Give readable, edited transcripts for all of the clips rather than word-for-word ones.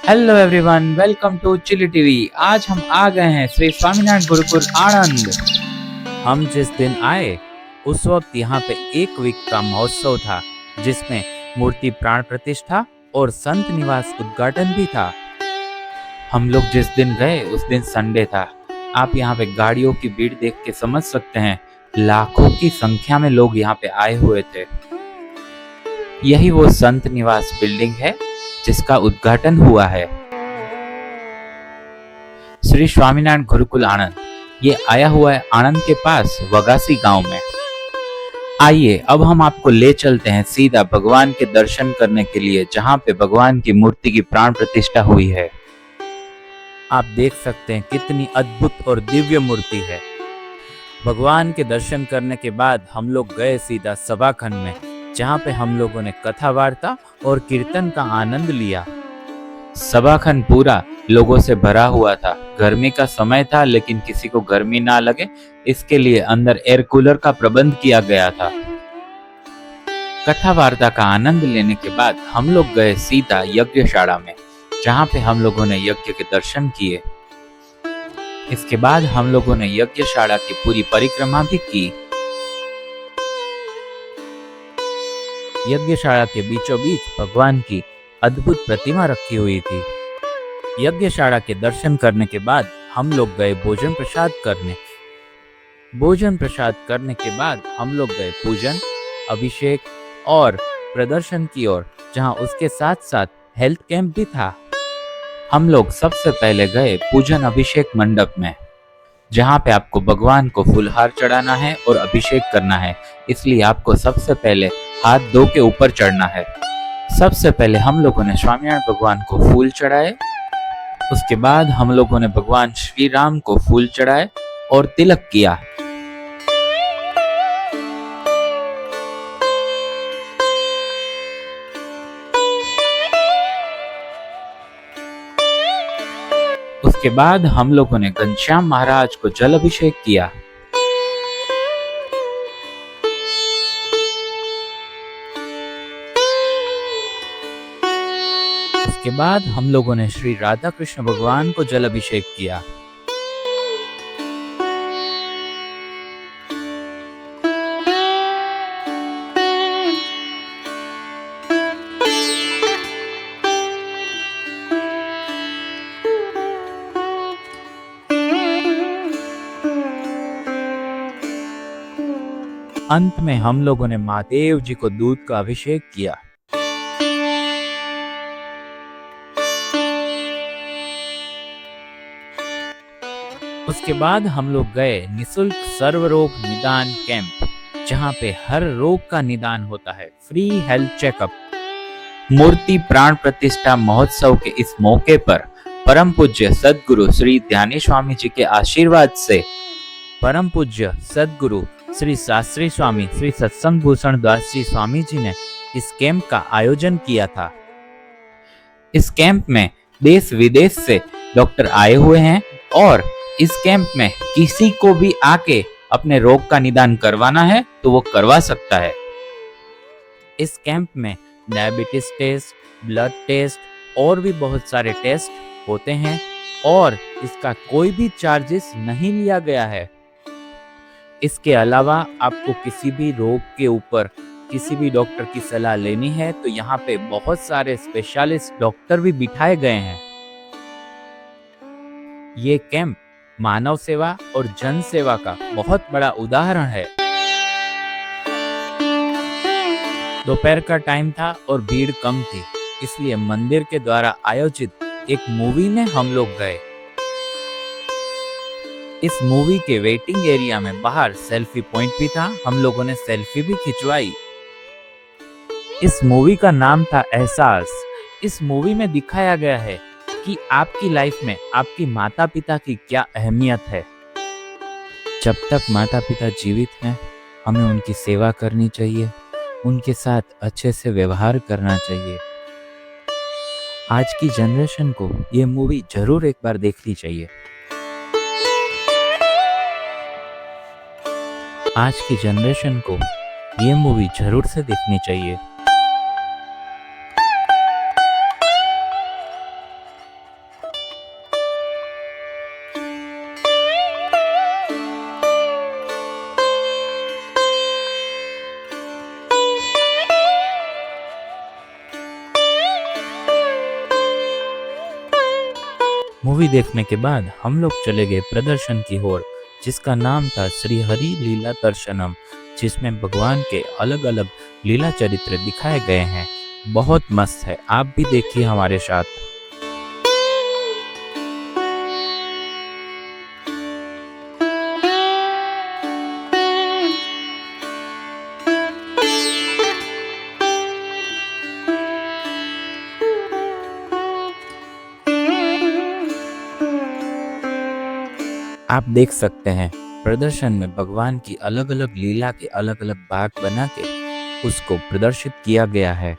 Hello everyone, welcome to Chilli TV. आज हम आ गए हैं श्री स्वामीनारायण गुरुकुल आणंद। हम जिस दिन आए उस वक्त यहाँ पे एक वीक का महोत्सव था, जिसमें मूर्ति प्राण प्रतिष्ठा और संत निवास उद्घाटन भी था। हम लोग जिस दिन गए उस दिन संडे था। आप यहाँ पे गाड़ियों की भीड़ देख के समझ सकते हैं, लाखों की संख्या में लोग यहाँ पे आए हुए थे। यही वो संत निवास बिल्डिंग है जिसका उद्घाटन हुआ है। श्री स्वामीनारायण गुरुकुल आणंद ये आया हुआ है आणंद के पास वगासी गांव में। आइए अब हम आपको ले चलते हैं सीधा भगवान के दर्शन करने के लिए, जहां पे भगवान की मूर्ति की प्राण प्रतिष्ठा हुई है। आप देख सकते हैं कितनी अद्भुत और दिव्य मूर्ति है। भगवान के दर्शन करने के बाद हम लोग गए सीधा सभाखंड में, जहाँ पे हम लोगों ने कथा वार्ता और कीर्तन का आनंद लिया। सभाखंड पूरा लोगों से भरा हुआ था। गर्मी का समय था, लेकिन किसी को गर्मी ना लगे इसके लिए अंदर एयर कूलर का प्रबंध किया गया था। कथा वार्ता का आनंद लेने के बाद हम लोग गए सीधा यज्ञशाला में, जहाँ पे हम लोगों ने यज्ञ के दर्शन किए। इसके बाद हम लोगों ने यज्ञशाला की पूरी परिक्रमा भी की। यज्ञशाला के बीचों बीच भगवान की अद्भुत प्रतिमा रखी हुई थी। यज्ञशाला के दर्शन करने के बाद हम लोग गए भोजन प्रसाद करने। भोजन प्रसाद करने के बाद हम लोग गए पूजन, अभिषेक और प्रदर्शन की ओर, जहां उसके साथ साथ हेल्थ कैंप भी था। हम लोग सबसे पहले गए पूजन अभिषेक मंडप में, जहाँ पे आपको भगवान को फूलहार चढ़ाना है और अभिषेक करना है। इसलिए आपको सबसे पहले हाथ धो के ऊपर चढ़ना है। सबसे पहले हम लोगों ने स्वामीनारायण भगवान को फूल चढ़ाए। उसके बाद हम लोगों ने भगवान श्री राम को फूल चढ़ाए और तिलक किया। उसके बाद हम लोगों ने घनश्याम महाराज को जल अभिषेक किया। उसके बाद हम लोगों ने श्री राधा कृष्ण भगवान को जल अभिषेक किया। अंत में हम लोगों ने महादेव जी को दूध का अभिषेक किया। उसके बाद हम लोग गए निशुल्क सर्व रोग निदान कैंप, जहां पे हर रोग का निदान होता है। Free health checkup. मूर्ति प्राण प्रतिष्ठा महोत्सव के इस मौके पर परम पूज्य सद्गुरु श्री ध्यानी स्वामी जी के आशीर्वाद से परम पूज्य सद्गुरु श्री शास्त्री स्वामी श्री सत्संग भूषण दास जी स्वामी जी ने इस कैंप का आयोजन किया था। इस कैंप में देश विदेश से डॉक्टर आए हुए हैं और इस कैंप में किसी को भी आके अपने रोग का निदान करवाना है तो वो करवा सकता है। इस कैंप में डायबिटीज टेस्ट, ब्लड टेस्ट और भी बहुत सारे टेस्ट होते हैं और इसका कोई भी चार्जेस नहीं लिया गया है। इसके अलावा आपको किसी भी रोग के ऊपर किसी भी डॉक्टर की सलाह लेनी है तो यहाँ पे बहुत सारे स्पेशलिस्ट डॉक्टर भी बिठाए गए हैं। ये कैंप मानव सेवा और जन सेवा का बहुत बड़ा उदाहरण है। दोपहर का टाइम था और भीड़ कम थी, इसलिए मंदिर के द्वारा आयोजित एक मूवी में हम लोग गए। इस मूवी के वेटिंग एरिया में बाहर सेल्फी पॉइंट भी था। हम लोगों ने सेल्फी भी खिंचवाई। इस मूवी का नाम था एहसास। इस मूवी में दिखाया गया है कि आपकी लाइफ में आपकी माता पिता की क्या अहमियत है। जब तक माता पिता जीवित हैं, हमें उनकी सेवा करनी चाहिए, उनके साथ अच्छे से व्यवहार करना चाहिए। आज की जनरेशन को ये मूवी जरूर एक बार देखनी चाहिए। आज की जनरेशन को ये मूवी जरूर से देखनी चाहिए। मूवी देखने के बाद हम लोग चले गए प्रदर्शन की ओर, जिसका नाम था श्री हरि लीला दर्शनम, जिसमें भगवान के अलग अलग लीला चरित्र दिखाए गए हैं। बहुत मस्त है, आप भी देखिए हमारे साथ। आप देख सकते हैं प्रदर्शन में भगवान की अलग अलग लीला के अलग अलग भाग बना के उसको प्रदर्शित किया गया है।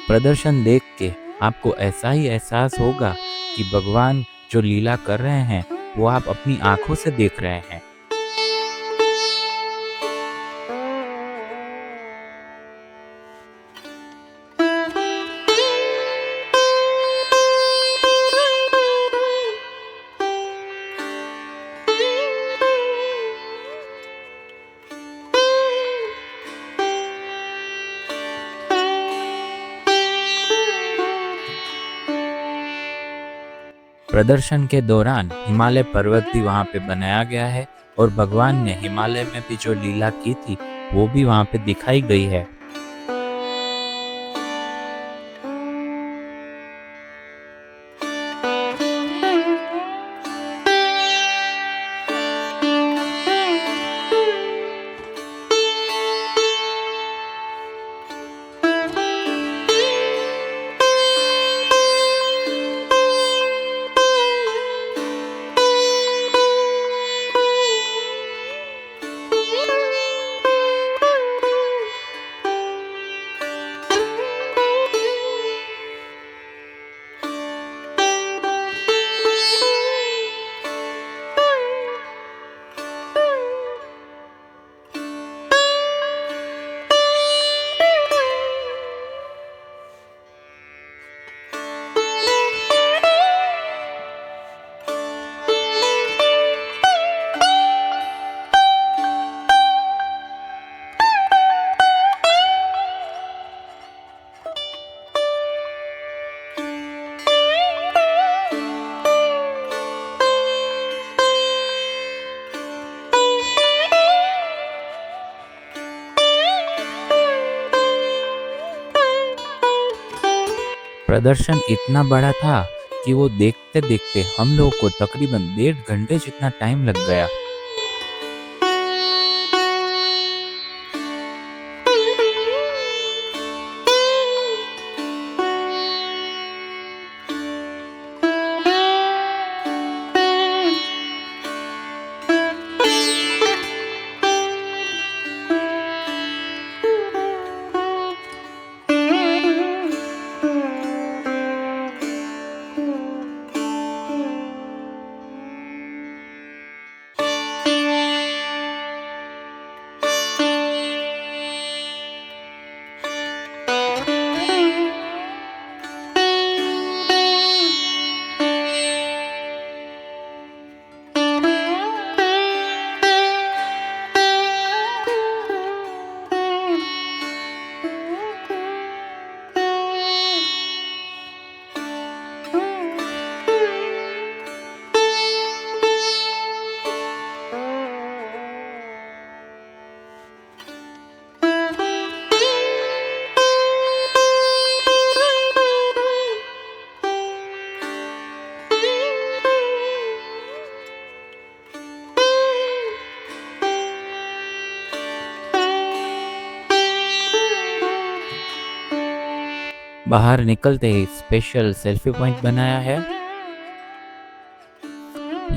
प्रदर्शन देख के आपको ऐसा ही एहसास होगा कि भगवान जो लीला कर रहे हैं वो आप अपनी आंखों से देख रहे हैं। प्रदर्शन के दौरान हिमालय पर्वत भी वहाँ पे बनाया गया है और भगवान ने हिमालय में भी जो लीला की थी वो भी वहाँ पे दिखाई गई है। प्रदर्शन इतना बड़ा था कि वो देखते देखते हम लोगों को तकरीबन 1.5 घंटे जितना टाइम लग गया। बाहर निकलते ही स्पेशल सेल्फी पॉइंट बनाया है।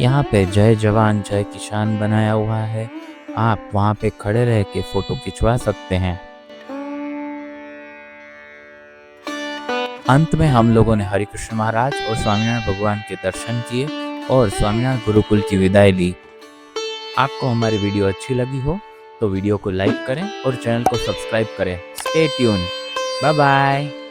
यहाँ पे जय जवान जय किसान बनाया हुआ है, आप वहाँ पे खड़े रह के फोटो खिंचवा सकते हैं। अंत में हम लोगों ने हरि कृष्ण महाराज और स्वामीनारायण भगवान के दर्शन किए और स्वामीनारायण गुरुकुल की विदाई ली। आपको हमारी वीडियो अच्छी लगी हो तो वीडियो को लाइक करें और चैनल को सब्सक्राइब करें। Stay tune, bye bye.